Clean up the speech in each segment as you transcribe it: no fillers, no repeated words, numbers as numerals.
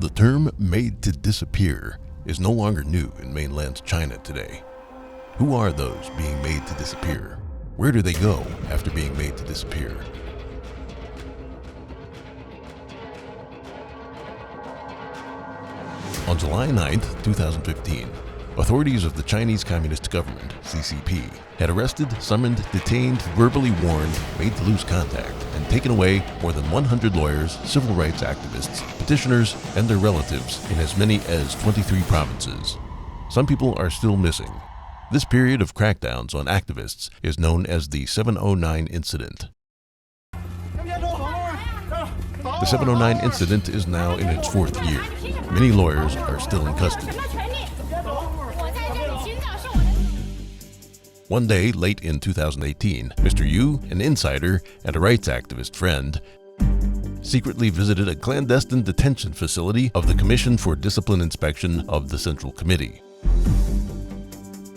The term "made to disappear" is no longer new in mainland China today. Who are those being made to disappear? Where do they go after being made to disappear? On July 9, 2015, authorities of the Chinese Communist government, CCP, had arrested, summoned, detained, verbally warned, made to lose contact, and taken away more than 100 lawyers, civil rights activists, petitioners, and their relatives in as many as 23 provinces. Some people are still missing. This period of crackdowns on activists is known as the 709 incident. The 709 incident is now in its fourth year. Many lawyers are still in custody. One day, late in 2018, Mr. Yu, an insider and a rights activist friend, secretly visited a clandestine detention facility of the Commission for Discipline Inspection of the Central Committee.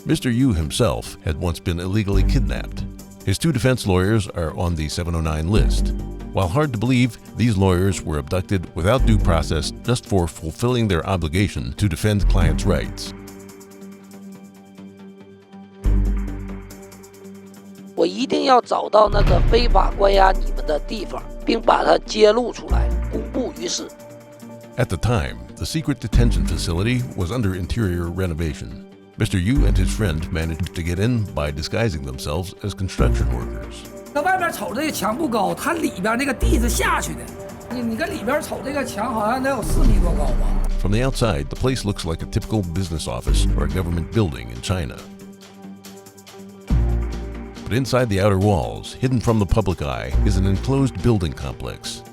Mr. Yu himself had once been illegally kidnapped. His two defense lawyers are on the 709 list. While hard to believe, these lawyers were abducted without due process just for fulfilling their obligation to defend clients' rights. 我一定要找到那个非法关押你们的地方，并把它揭露出来，公布于世。 At the time, the secret detention facility was under interior renovation. Mr. Yu and his friend managed to get in by disguising themselves as construction workers. 那外边瞅这个墙不高，它里边那个地是下去的。你跟里边瞅这个墙好像得有4米多高吧。 From the outside, the place looks like a typical business office or a government building in China. But inside the outer walls, hidden from the public eye, is an enclosed building complex.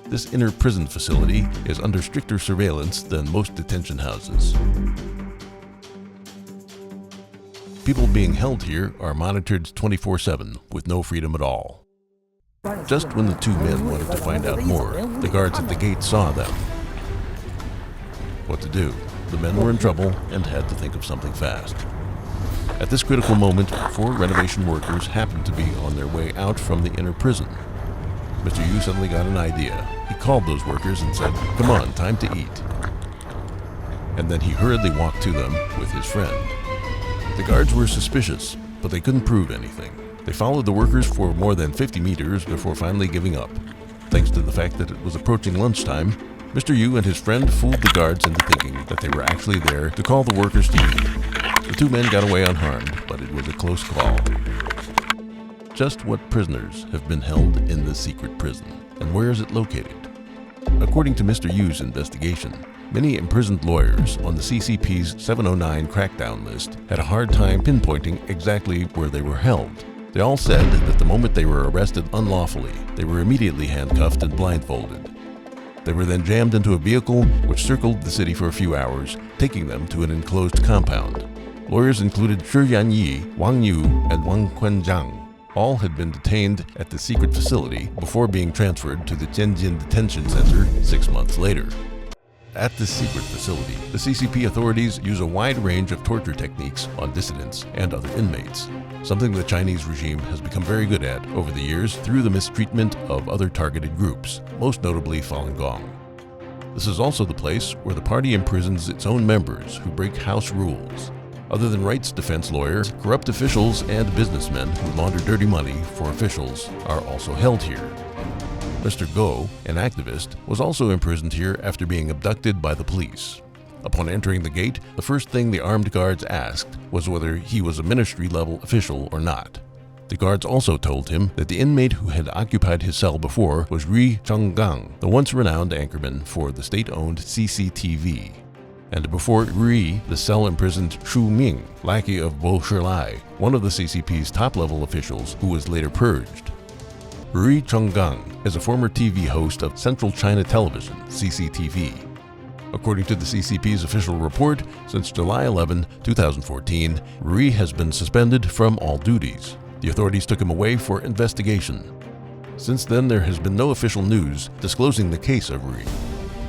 This inner prison facility is under stricter surveillance than most detention houses. People being held here are monitored 24/7 with no freedom at all. Just when the two men wanted to find out more, the guards at the gate saw them. What to do? The men were in trouble and had to think of something fast. At this critical moment, 4 renovation workers happened to be on their way out from the inner prison. Mr. Yu suddenly got an idea. He called those workers and said, "Come on, time to eat." And then he hurriedly walked to them with his friend. The guards were suspicious, but they couldn't prove anything. They followed the workers for more than 50 meters before finally giving up. Thanks to the fact that it was approaching lunchtime, Mr. Yu and his friend fooled the guards into thinking that they were actually there to call the workers to eat. The two men got away unharmed, but it was a close call. Just what prisoners have been held in this secret prison, and where is it located? According to Mr. Yu's investigation, many imprisoned lawyers on the CCP's 709 crackdown list had a hard time pinpointing exactly where they were held. They all said that the moment they were arrested unlawfully, they were immediately handcuffed and blindfolded. They were then jammed into a vehicle which circled the city for a few hours, taking them to an enclosed compound. Lawyers included Shi Yanyi, Wang Yu, and Wang Quanzhang. All had been detained at the secret facility before being transferred to the Tianjin Detention Center 6 months later. At this secret facility, the CCP authorities use a wide range of torture techniques on dissidents and other inmates, something the Chinese regime has become very good at over the years through the mistreatment of other targeted groups, most notably Falun Gong. This is also the place where the party imprisons its own members who break house rules. Other than rights defense lawyers, corrupt officials and businessmen who launder dirty money for officials are also held here. Mr. Go, an activist, was also imprisoned here after being abducted by the police. Upon entering the gate, the first thing the armed guards asked was whether he was a ministry-level official or not. The guards also told him that the inmate who had occupied his cell before was Ri Chonggang, the once renowned anchorman for the state-owned CCTV. And before Ri, the cell imprisoned Shu Ming, lackey of Bo Shilai, one of the CCP's top-level officials who was later purged. Ri Chonggang is a former TV host of Central China Television, CCTV. According to the CCP's official report, since July 11, 2014, Ri has been suspended from all duties. The authorities took him away for investigation. Since then, there has been no official news disclosing the case of Ri.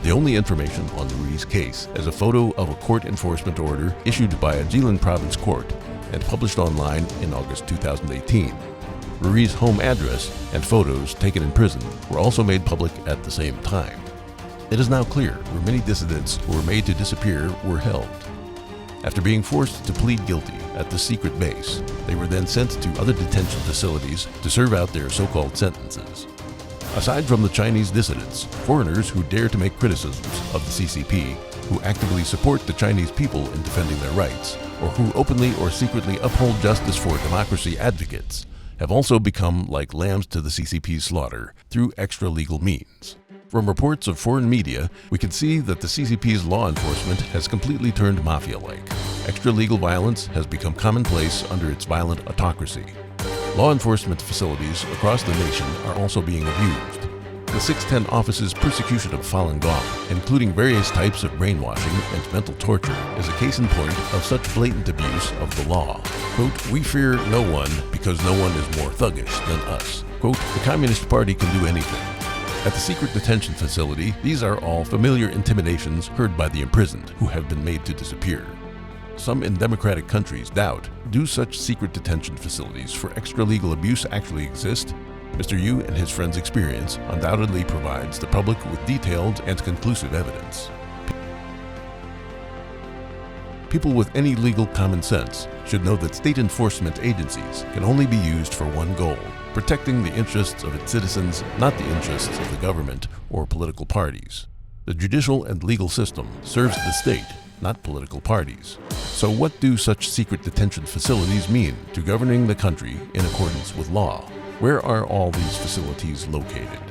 The only information on Ri's case is a photo of a court enforcement order issued by a Jilin province court and published online in August 2018. Ri's home address and photos taken in prison were also made public at the same time. It is now clear where many dissidents who were made to disappear were held. After being forced to plead guilty at the secret base, they were then sent to other detention facilities to serve out their so-called sentences. Aside from the Chinese dissidents, foreigners who dare to make criticisms of the CCP, who actively support the Chinese people in defending their rights, or who openly or secretly uphold justice for democracy advocates, have also become like lambs to the CCP's slaughter through extra-legal means. From reports of foreign media, we can see that the CCP's law enforcement has completely turned mafia-like. Extra-legal violence has become commonplace under its violent autocracy. Law enforcement facilities across the nation are also being abused. The 610 Office's persecution of Falun Gong, including various types of brainwashing and mental torture, is a case in point of such blatant abuse of the law. Quote, "We fear no one because no one is more thuggish than us." Quote, "The Communist Party can do anything." At the secret detention facility, these are all familiar intimidations heard by the imprisoned who have been made to disappear. Some in democratic countries doubt, do such secret detention facilities for extra-legal abuse actually exist? Mr. Yu and his friend's experience undoubtedly provides the public with detailed and conclusive evidence. People with any legal common sense should know that state enforcement agencies can only be used for one goal: protecting the interests of its citizens, not the interests of the government or political parties. The judicial and legal system serves the state, not political parties. So what do such secret detention facilities mean to governing the country in accordance with law? Where are all these facilities located?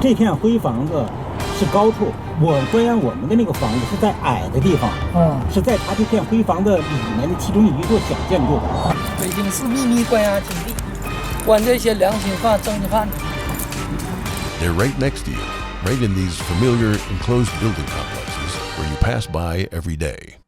这片灰房子是高处，虽然我们的那个房子是在矮的地方，是在它这片灰房子里面的其中一座小建筑。北京市秘密关押基地，关这些良心犯、政治犯。 They're right next to you, right in these familiar enclosed building complexes where you pass by every day.